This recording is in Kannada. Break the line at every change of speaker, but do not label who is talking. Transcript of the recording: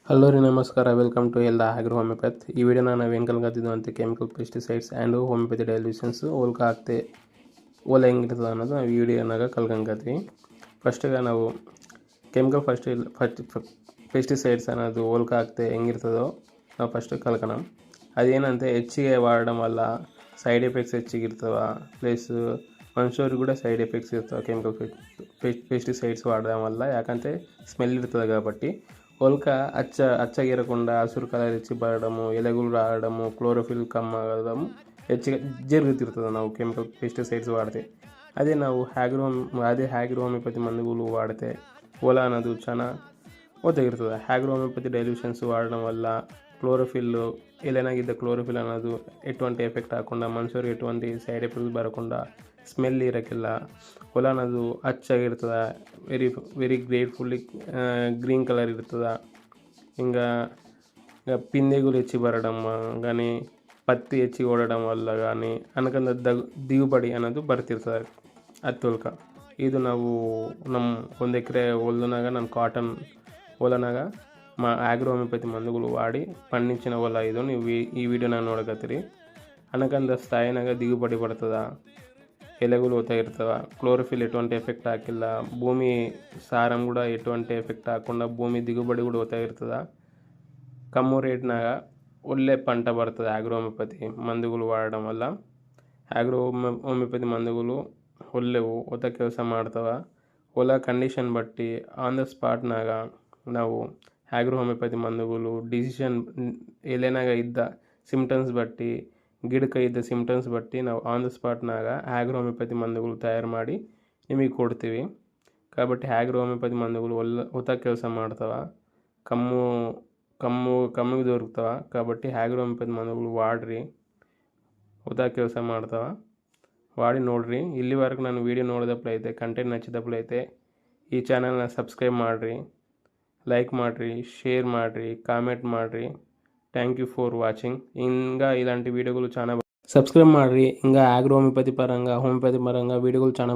ಹಲೋ ರೀ ನಮಸ್ಕಾರ, welcome to L the agro homeopath. ಈ ವಿಡಿಯೋನ ನಾವು ಏನು ಕಲ್ಕತ್ತಿದ್ವು ಅಂತ chemical pesticides and homeopathy dilutions ಹೋಲ್ಕ ಆಗ್ತೆ ಓಲ ಹೆಂಗಿರ್ತದೆ ಅನ್ನೋದು ನಾವು ಈ ವಿಡಿಯೋನಾಗ ಕಲ್ಕಂಕತ್ತೀವಿ. ಫಸ್ಟಿಗೆ ನಾವು ಕೆಮಿಕಲ್ ಪೆಸ್ಟಿಸೈಡ್ಸ್ ಅನ್ನೋದು ಹೋಲ್ಕ ಆಗ್ತೆ ಹೆಂಗಿರ್ತದೋ ನಾವು ಫಸ್ಟ್ ಕಲ್ಕೋಣ. ಅದೇನಂತೆ ಹೆಚ್ಚಿಗೆ ವಾಡడం వల్ల ಸೈಡ್ ಎಫೆಕ್ಟ್ಸ್ ಹೆಚ್ಚಿಗೆ ಇರ್ತವೆ, ಪ್ಲಸ್ ಮನುಷ್ಯರಿಗೆ ಕೂಡ ಸೈಡ್ ಎಫೆಕ್ಟ್ಸ್ ಇರ್ತವೆ ಕೆಮಿಕಲ್ ಪೆಸ್ಟಿಸೈಡ್ಸ್ వాడడం వల్ల. ಯಾಕಂటే స్మెల్ ఇರ್ತದೆ కాబట్టి ಹೊಲ್ಕ అచ్చగిరకుండా ಹಸಿರು కలర్ ಹೆಚ್ಚಿ ಬರಡము, ಎಲೆಗಳು రావడము, క్లోరోఫిల్ కమ్మగడము ಹೆಚ್ಚಿಗೆ జరుగుతుంటుంది ನಾವು ಕೆಮಿಕಲ್ ಪೆಸ್ಟಿಸೈಡ್ಸ್ వాడితే. అదే హ్యాగ్రో హోమియోపతి మందులు వాడితే ಹೊಲ ಅನ್ನೋದು ಚೆನ್ನಾಗಿ ಒದಗಿರ್ತದೆ. హ్యాగ్రో హోమియోపతి డైల్యూషన్స్ వాడడం వల్ల క్లోరోఫిల్ ఎలాగిద్ద క్లోరోఫిల్ ಅನ್ನೋದು ఎటువంటి ఎఫెక్ట్ కాకుండా మనుషులకు ఎటువంటి సైడ్ ఎఫెక్ట్స్ ಬರకుండా ಸ್ಮೆಲ್ ಇರೋಕ್ಕಿಲ್ಲ. ಹೊಲ ಅನ್ನೋದು ಹಚ್ಚಾಗಿರ್ತದೆ, ವೆರಿ ಗ್ರೇಟ್ಫುಲ್ಲಿ గ్రీన్ కలర్ ఇರ್ತದೆ. ఇంకా పిందెగులు ಹೆಚ್ಚి బరడం కానీ, పత్తి ಹೆಚ್ಚి ಓಡడం వల్ల కానీ అనకంద దిగుబడి ಅನ್ನೋದು ಬರ್ತಿರ್ತದೆ ಹತ್ತಿ ಹೊಲ್ಕ. ಇದು ನಾವು ನಮ್ಮ 1 ಎಕರೆ ಹೊಲನಾಗ ನಾನು ಕಾಟನ್ ಹೊಲನಾಗ ಆಗ್ರೋ ಹೋಮಿಯೋಪತಿ మందులు వాడి పండించిన ಹೊಲ ಇದು. ನೀವು ಈ ವಿಡಿಯೋನ ನೋಡಕತ್ತೀರಿ. అనకంದ స్థాయిನಾಗ దిగుబడి పడుతుందా, ఎలగులు ಹೋಗ್ತಾ ಇರ್ತವೆ, క్లోరోఫిల్ ఎటువంటి ఎఫెక్ట్ ಹಾಕಿಲ್ಲ, భూమి సారం కూడా ఎటువంటి ఎఫెక్ట్ ಹಾಕకుండా ಭೂమి దిగుబడి కూడా ಹೋಗ್ತಾ ಇರ್ತದೆ. కమ్ము రేట్ನಾಗ ಒಳ್ಳೆ పంట ಬರ್ತದೆ ಆಗ್ರೋ ಹೋಮಿಯೋಪತಿ మందులు వాడడం వల్ల. ಆಗ್ರೋ ಹೋಮಿಯೋಪತಿ మందులు ಒಳ್ಳೆವು ಹೊತ್ತ ಕೆಲಸ ಮಾಡ್ತವೆ. ಹೊಲ ಕಂಡೀಷನ್ ಬట్టి ಆನ್ ದ ಸ್ಪಾಟ್ನಾಗ ನಾವು ಆಗ್ರೋ ಹೋಮಿಯೋಪತಿ మందులు ಡಿಸಿಷನ್ ಎಲೆನಾಗ ಇದ್ದ ಸಿಮ್ಟಮ್ಸ್ ಬట్టి, ಗಿಡಕ್ಕೆ ಇದ್ದ ಸಿಮ್ಟಮ್ಸ್ ಬట్టి ನಾವು ಆನ್ ದ ಸ್ಪಾಟ್ನಾಗ ಆಗ್ರೋ ಹೋಮಿಯೋಪತಿ మందులు ತಯಾರು ಮಾಡಿ ನಿಮಗೆ ಕೊಡ್ತೀವಿ. కాబట్టి ಆಗ್ರೋ ಹೋಮಿಯೋಪತಿ మందులు ಹೊತ್ತ ಕೆಲಸ ಮಾಡ್ತವೆ, ಕಮ್ಮಿಗೆ ದೊರಕ್ತವೆ. కాబట్టి ಆಗ್ರೋ ಹೋಮಿಯೋಪತಿ మందులు వాಡ್ರಿ, ಹೊತ್ತ ಕೆಲಸ ಮಾಡ್ತವೆ, వాడి ನೋಡ್ರಿ. ಇಲ್ಲಿವರೆಗೂ ನಾನು ವೀಡಿಯೋ ನೋಡಿದಪ್ಲೈತೆ, ಕಂಟೆಂಟ್ ನಚ್ಚಿದಪ್ಲೈತೆ ಈ ಚಾನಲ್ನ ಸಬ್ಸ್ಕ್ರೈಬ್ ಮಾಡಿರಿ, ಲೈಕ್ ಮಾಡಿರಿ, షేర్ ಮಾಡಿರಿ, కామెంట్ ಮಾಡಿರಿ. Thank you for watching. ఇంకా ఇలాంటి వీడియోలు చాలా సబ్స్క్రైబ్ ಮಾಡಿರಿ. ఇంకా ಆಗ್ರೋ ಹೋಮಿಯೋಪతి పరంగా వీడియోలు చాలా